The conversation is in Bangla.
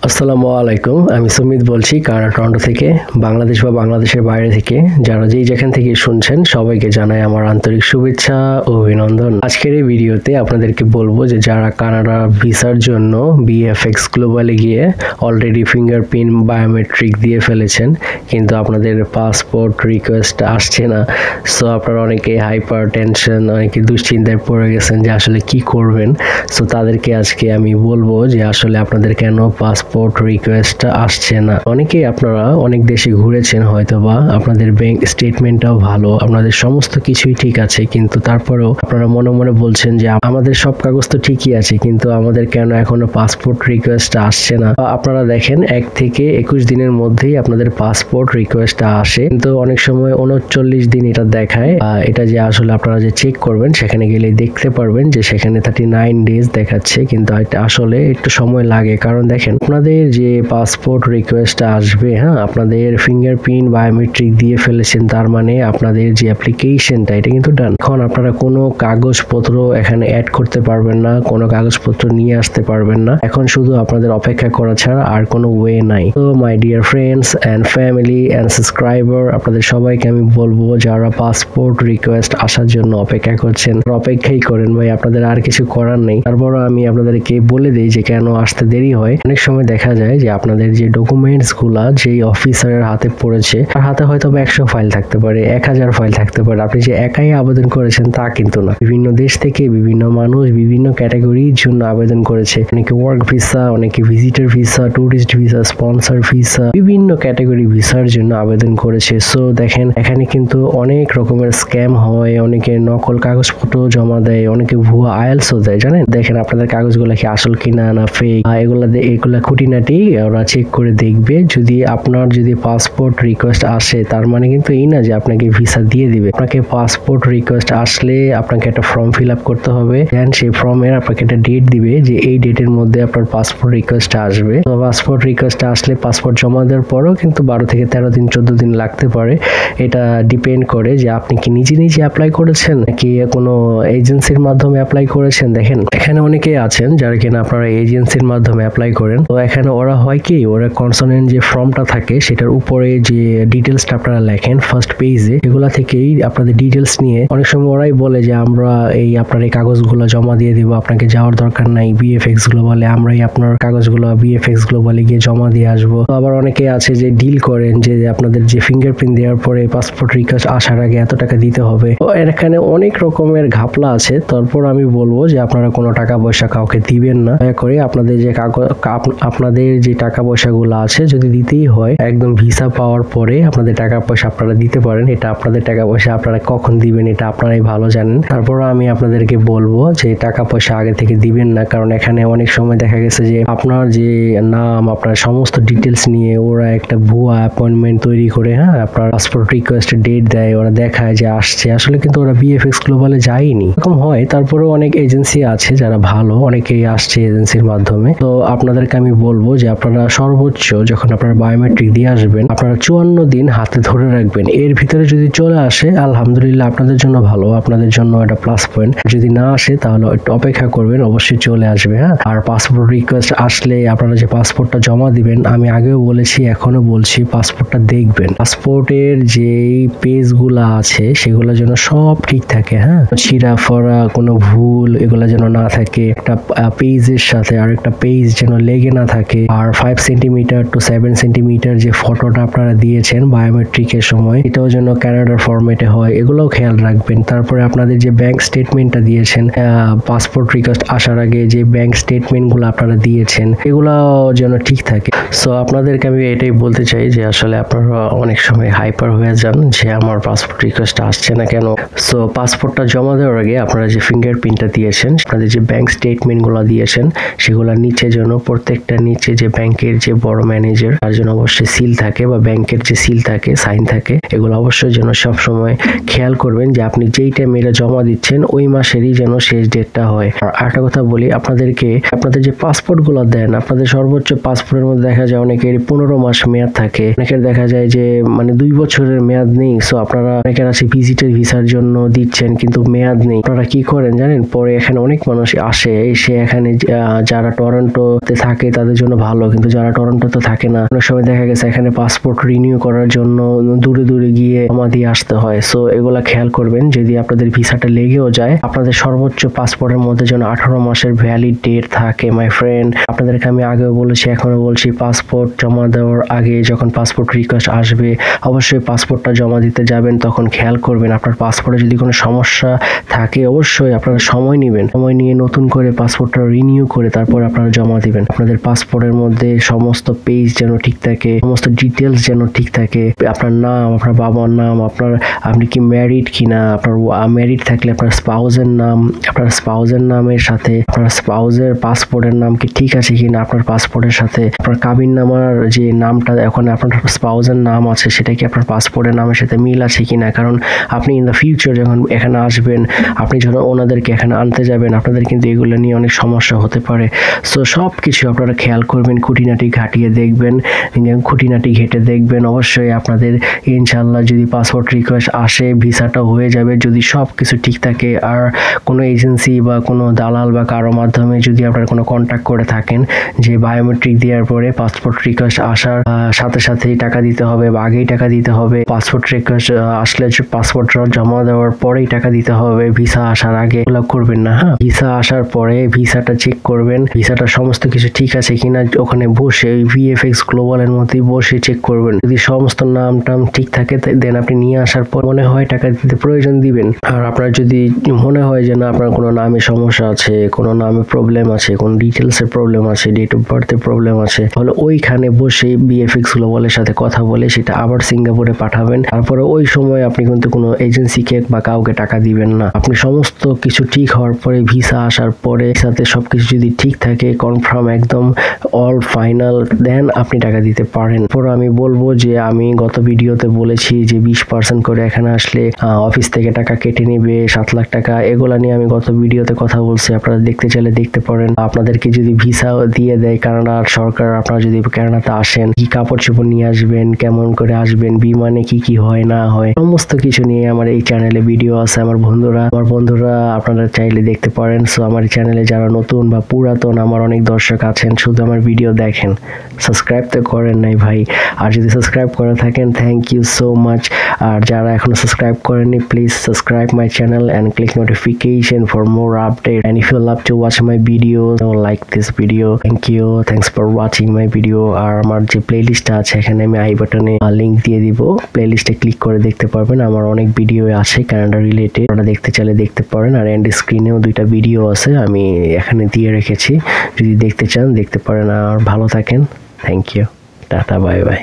আসসালামু আলাইকুম। আমি সুমিত বলছি কানাডা টরন্টো থেকে। বাংলাদেশ বা বাংলাদেশের বাইরে থেকে যারা যেখান থেকে শুনছেন সবাইকে জানাই আমার আন্তরিক শুভেচ্ছা ও অভিনন্দন। আজকের এই ভিডিওতে আপনাদেরকে বলবো যে যারা কানাডা ভিসার জন্য বিএফএক্স গ্লোবালে গিয়ে অলরেডি ফিঙ্গারপ্রিন্ট বায়োমেট্রিক দিয়ে ফেলেছেন, কিন্তু আপনাদের পাসপোর্ট রিকোয়েস্ট আসছে না। সো আপনারা অনেকে হাইপার টেনশন, অনেকে দুশ্চিন্তায় পড়ে গেছেন যে আসলে কি করবেন। সো তাদেরকে আজকে আমি বলবো যে আসলে আপনাদের কেন পাসপোর্ট রিকোয়েস্ট আসছে না। অনেকেই আপনারা অনেক দেশে ঘুরেছেন, হয়তোবা আপনাদের ব্যাংক স্টেটমেন্টটাও ভালো, আপনাদের সমস্ত কিছুই ঠিক আছে, কিন্তু তারপরেও আপনারা মনে মনে বলছেন যে আমাদের সব কাগজ তো ঠিকই আছে, কিন্তু আমাদের কেন এখনো পাসপোর্ট রিকোয়েস্ট আসছে না। আপনারা দেখেন 1 থেকে 21 দিনের মধ্যেই আপনাদের পাসপোর্ট রিকোয়েস্ট আসে, কিন্তু অনেক সময় 39 দিন এটা দেখায়। এটা যে আসলে আপনারা যে চেক করবেন সেখানে গেলে দেখতে পারবেন যে সেখানে 39 ডেজ দেখাচ্ছে, কিন্তু এটা আসলে একটু সময় লাগে। কারণ দেখেন আপনাদের যে পাসপোর্ট রিকোয়েস্ট আসবে, আপনাদের ফিঙ্গারপ্রিন্ট বায়োমেট্রিক দিয়ে ফেলেছেন, তার মানে আপনাদের যে অ্যাপ্লিকেশনটা এটা কিন্তু ডান। এখন আপনারা কোনো কাগজপত্র এখানে অ্যাড করতে পারবেন না, কোনো কাগজপত্র নিয়ে আসতে পারবেন না। এখন শুধু আপনাদের অপেক্ষা করা ছাড়া আর কোনো ওয়ে নাই। তো my dear friends and family and subscriber, আপনাদের সবাইকে আমি বলবো যারা পাসপোর্ট রিকোয়েস্ট আসার জন্য অপেক্ষা করছেন, অপেক্ষাই করেন ভাই, আপনাদের আর কিছু করার নেই। তারপরও আমি আপনাদেরকে বলে দিই যে কেন আসতে দেরি হয়। অনেক সময় দেখা যায় যে আপনাদের যে ডকুমেন্টস গুলা যেই অফিসারের হাতে পড়েছে তার হাতে হয়তো 100 ফাইল থাকতে পারে, 1000 ফাইল থাকতে পারে। আপনি যে একাই আবেদন করেছেন তা কিন্তু না। বিভিন্ন দেশ থেকে বিভিন্ন মানুষ বিভিন্ন ক্যাটাগরির জন্য আবেদন করেছে। অনেকে ওয়ার্ক ভিসা, অনেকে visitor visa, tourist visa, sponsor visa, বিভিন্ন ক্যাটাগরি ভিসার জন্য আবেদন করেছে। সো দেখেন এখানে কিন্তু অনেক রকমের স্ক্যাম হয়, অনেকে নকল কাগজপত্র জমা দেয়, অনেকে ভুয়া আইএলটিএসও দেয়। জানেন, দেখেন আপনাদের কাগজগুলো কি আসল কিনা না ফেক, এগুলা খুঁটিনাটি ওরা চেক করে দেখবে। যদি আপনার পাসপোর্ট রিকোয়েস্ট আসে তার মানে কিন্তু এই না যে আপনাকে ভিসা দিয়ে দিবে। আপনাকে পাসপোর্ট রিকোয়েস্ট আসলে আপনাকে একটা ফর্ম ফিল আপ করতে হবে, দেন সেই ফর্মের আপনাকে একটা ডেট দিবে যে এই ডেটের মধ্যে আপনার পাসপোর্ট রিকোয়েস্ট আসবে। তো পাসপোর্ট রিকোয়েস্ট আসলে পাসপোর্ট জমা দেওয়ার পরও কিন্তু 12 থেকে 13 দিন 14 দিন লাগতে পারে। এটা ডিপেন্ড করে যে আপনি কি নিজে নিজে অ্যাপ্লাই করেছেন নাকি কোনো এজেন্সির মাধ্যমে অ্যাপ্লাই করেছেন। দেখেন এখানে অনেকেই আছেন যারা কিনা আপনারা এজেন্সির মাধ্যমে অ্যাপ্লাই করেন। তো এখানে ওরা হয় কি, ওরা কনসার্নেন্ট যে ফর্মটা থাকে সেটার উপরে যে ডিটেলসটা আপনারা লেখেন ফার্স্ট পেজে, এগুলা থেকেই আপনাদের ডিটেলস নিয়ে অনেক সময় ওরাই বলে যে আমরা আপনার এই কাগজগুলো জমা দিয়ে দিব, আপনাকে যাওয়ার দরকার নাই বিএফএক্স গ্লোবালে, আমরাই আপনার কাগজগুলো বিএফএক্স গ্লোবালে গিয়ে জমা দিয়ে আসবো। তো আবার অনেকে আছে যে ডিল করেন যে আপনাদের যে ফিঙ্গারপ্রিন্ট দেওয়ার পরে পাসপোর্ট রিকোয়েস্ট আসার আগে এত টাকা দিতে হবে। তো এখানে অনেক রকমের ঘাপলা আছে। তারপর আমি বলবো যে আপনারা কোনো টাকা পয়সা কাউকে দিবেন না। দয়া করে আপনাদের যে টাকা পয়সাগুলো আছে যদি দিতেই হয় একদম ভিসা পাওয়ার পরে আপনাদের টাকা পয়সা আপনারা দিতে পারেন। এটা আপনাদের টাকা পয়সা, আপনারা কখন দিবেন এটা আপনারাই ভালো জানেন। তারপর আমি আপনাদেরকে বলবো যে টাকা পয়সা আগে থেকে দিবেন না, কারণ এখানে অনেক সময় দেখা গেছে যে আপনার যে নাম, আপনার সমস্ত ডিটেলস নিয়ে ওরা একটা ভুয়া অ্যাপয়েন্টমেন্ট তৈরি করে আপনার পাসপোর্ট রিকোয়েস্ট ডেট দেয়, ওরা দেখায় যে আসছে, আসলে কিন্তু ওরা বিএফএক্স গ্লোবালে যায়নি। এরকম হয়। তারপরেও অনেক এজেন্সি আছে যারা ভালো, অনেকেই আসছে এজেন্সির মাধ্যমে। তো আপনাদেরকে আমি বলবো যে আপনারা সর্বোচ্চ যখন আপনারা বায়োমেট্রিক দিয়ে আসবেন আপনারা 54 দিন হাতে ধরে রাখবেন। এর ভিতরে যদি চলে আসে আলহামদুলিল্লাহ আপনাদের জন্য ভালো, আপনাদের জন্য এটা প্লাস পয়েন্ট। যদি না আসে তাহলে একটু অপেক্ষা করবেন, অবশ্যই চলে আসবে। আর পাসপোর্ট রিকোয়েস্ট আসলে আপনারা যে পাসপোর্টটা জমা দিবেন, আমি আগেও বলেছি এখনো বলছি, পাসপোর্টটা দেখবেন। পাসপোর্টের যে পেজগুলো আছে সেগুলো যেন সব ঠিক থাকে, ছিঁড়া ফড়া কোনো ভুল এগুলা যেন না থাকে। একটা পেজের সাথে আর একটা পেজ যেন লেগে না থাকে। আর 5 সেন্টিমিটার টু 7 সেন্টিমিটার যে ফটোটা আপনারা দিয়েছেন বায়োমেট্রিকের সময় এটাও যেন কানাডার ফরম্যাটে হয়, এগুলোও খেয়াল রাখবেন। তারপরে আপনাদের যে ব্যাংক স্টেটমেন্টটা দিয়েছেন পাসপোর্ট রিকোয়েস্ট আসার আগে, যে ব্যাংক স্টেটমেন্টগুলো আপনারা দিয়েছেন এগুলাও যেন ঠিক থাকে। সো আপনাদেরকে আমি এটাই বলতে চাই যে আসলে আপনারা অনেক সময় হাইপার হয়ে যান যে আমার পাসপোর্ট রিকোয়েস্ট আসছে না কেন। সো পাসপোর্টটা জমা দেওয়ার আগে আপনারা যে ফিঙ্গারপ্রিন্টটা দিয়েছেন, আপনাদের যে ব্যাংক স্টেটমেন্টগুলো দিয়েছেন সেগুলোর নিচে যেন প্রত্যেকটা নিচে যে ব্যাংকের যে বড় ম্যানেজার তার জন্য অবশ্যই সিল থাকে বা ব্যাংকের যে সিল থাকে, সাইন থাকে, এগুলো অবশ্যই যেন সব সময় খেয়াল করবেন যে আপনি যেই টাইমে এটা জমা দিচ্ছেন ওই মাসেরই যেন শেষ ডেটটা হয়। আর একটা কথা বলি, আপনাদেরকে আপনাদের যে পাসপোর্টগুলো দেন, আপনাদের সর্বোচ্চ পাসপোর্টের মধ্যে দেখা যায় অনেকের 15 মাস মেয়াদ থাকে, অনেকের দেখা যায় যে 2 বছরের মেয়াদ নেই। সো আপনারা অনেকের আছে ভিজিটর ভিসার জন্য দিচ্ছেন কিন্তু মেয়াদ নেই। আপনারা কি করেন জানেন, পরে এখানে অনেক মানুষ আসে, এসে এখানে যারা টরন্টোতে থাকে তাদের তাদের জন্য ভালো, কিন্তু যারা টরন্টোতে থাকে না, অনেক সময় দেখা গেছে এখানে পাসপোর্ট রিনিউ করার জন্য দূরে দূরে গিয়ে জমা দিয়ে আসতে হয়। সো এগুলা খেয়াল করবেন, যদি আপনাদের ভিসাটা লেগেও যায়, আপনাদের সর্বোচ্চ পাসপোর্টের মধ্যে যেন 18 মাসের ভ্যালিড ডেট থাকে মাই ফ্রেন্ড। আপনাদেরকে আমি আগেও বলেছি, এখনো বলছি, পাসপোর্ট জমা দেওয়ার আগে যখন পাসপোর্ট রিকোয়েস্ট আসবে, অবশ্যই পাসপোর্টটা জমা দিতে যাবেন, তখন খেয়াল করবেন আপনার পাসপোর্টে যদি কোনো সমস্যা থাকে, অবশ্যই আপনারা সময় নেবেন, সময় নিয়ে নতুন করে পাসপোর্টটা রিনিউ করে তারপর আপনারা জমা দিবেন। আপনাদের পাসপোর্টের মধ্যে সমস্ত পেজ যেন ঠিক থাকে, সমস্ত ডিটেলস যেন ঠিক থাকে, আপনার নাম, আপনার বাবার নাম, আপনি কি ম্যারিড কিনা, আপনার ম্যারিড থাকলে আপনার স্পাউজের নাম, আপনার স্পাউজের নামের সাথে আপনার স্পাউজের পাসপোর্টের নাম কি ঠিক আছে কিনা, আপনার পাসপোর্টের সাথে আপনার কাবিননামার যে নামটা এখন আপনার স্পাউজের নাম আছে সেটা কি আপনার পাসপোর্টের নামের সাথে মিল আছে কিনা। কারণ আপনি ইন দ্য ফিউচার যখন এখানে আসবেন, আপনি যখন ওনাদেরকে এখানে আনতে যাবেন, আপনাদের কিন্তু এগুলো নিয়ে অনেক সমস্যা হতে পারে। সো সব কিছু আপনারা খেয়াল করবেন, খুঁটিনাটি ঘাটিয়ে দেখবেন, খুঁটিনাটি ঘেটে দেখবেন। অবশ্যই আপনাদের ইনশাল্লাহ যদি পাসপোর্ট রিকোয়েস্ট আসে, ভিসাটা হয়ে যাবে যদি সব কিছু ঠিক থাকে। আর কোনো এজেন্সি বা কোনো দালাল বা কারো মাধ্যমে যদি আপনারা কোনো কন্ট্যাক্ট করে থাকেন যে বায়োমেট্রিক দেওয়ার পরে পাসপোর্ট রিকোয়েস্ট আসার সাথে সাথেই টাকা দিতে হবে বা আগেই টাকা দিতে হবে, পাসপোর্ট রিকোয়েস্ট আসলে পাসপোর্ট জমা দেওয়ার পরেই টাকা দিতে হবে, ভিসা আসার আগে এগুলো করবেন না। হ্যাঁ, ভিসা আসার পরে ভিসাটা চেক করবেন, ভিসাটা সমস্ত কিছু ঠিক আছে কিনা, ওখানে বসে ভিএফএক্স গ্লোবালের মধ্যে বসে চেক করবেন। যদি সমস্ত নাম টাম ঠিক থাকে দেন আপনি নিয়ে আসার পর মনে হয় টাকা দিতে প্রয়োজন দিবেন। আর আপনার যদি মনে হয় যে না আপনার কোনো নামে সমস্যা আছে, কোনো নামে প্রবলেম আছে, কোনো ডিটেলসের প্রবলেম আছে, ডেট অফ বার্থের প্রবলেম আছে, তাহলে ওইখানে বসে ভিএফএক্স গ্লোবালের সাথে কথা বলে সেটা আবার সিঙ্গাপুরে পাঠাবেন। তারপরে ওই সময় আপনি কিন্তু কোনো এজেন্সিকে বা কাউকে টাকা দিবেন না। আপনি সমস্ত কিছু ঠিক হওয়ার পরে, ভিসা আসার পরে, সাথে সবকিছু যদি ঠিক থাকে, কনফার্ম একদম অল ফাইনাল, দেন আপনি টাকা দিতে পারেন। পরে আমি বলবো যে আমি গত ভিডিওতে বলেছি যে 20% করে এখানে আসলে অফিস থেকে টাকা কেটে নেবে 7 লাখ টাকা, এগুলা নিয়ে আমি গত ভিডিওতে কথা বলছি, আপনারা দেখতে চাইলে দেখতে পারেন। আপনাদেরকে যদি ভিসা দিয়ে দেয় কানাডার সরকার, আপনারা যদি কানাডাতে আসেন, কি কাপড় চোপড় নিয়ে আসবেন, কেমন করে আসবেন, বিমানে কি কি হয় না হয়, সমস্ত কিছু নিয়ে আমার এই চ্যানেলে ভিডিও আছে। আমার বন্ধুরা আপনারা চাইলে দেখতে পারেন। সো আমার চ্যানেলে যারা নতুন বা পুরাতন, আমার অনেক দর্শক আছেন, শুধু আমার ভিডিও দেখেন, সাবস্ক্রাইব তো করেন নাই ভাই। আর যদি সাবস্ক্রাইব করে থাকেন, থ্যাংক ইউ সো মাচ। আর যারা এখনো সাবস্ক্রাইব করেননি, please subscribe my channel and click notification for more update. And if you love to watch my videos, like this video, thank you, thanks for watching my video. আর আমার যে প্লেলিস্ট আছে এখানে আমি আই বাটনে লিংক দিয়ে দিব, প্লেলিস্টে ক্লিক করে দেখতে পারবেন। আমার অনেক ভিডিও আছে কানাডা রিলেটেড, আপনারা দেখতে চাইলে দেখতে পারেন। আর এন্ড স্ক্রিনেও 2টা ভিডিও আছে আমি এখানে দিয়ে রেখেছি, যদি দেখতে চান দেখতে পারেন। আর ভালো থাকেন, thank you, tata, bye by.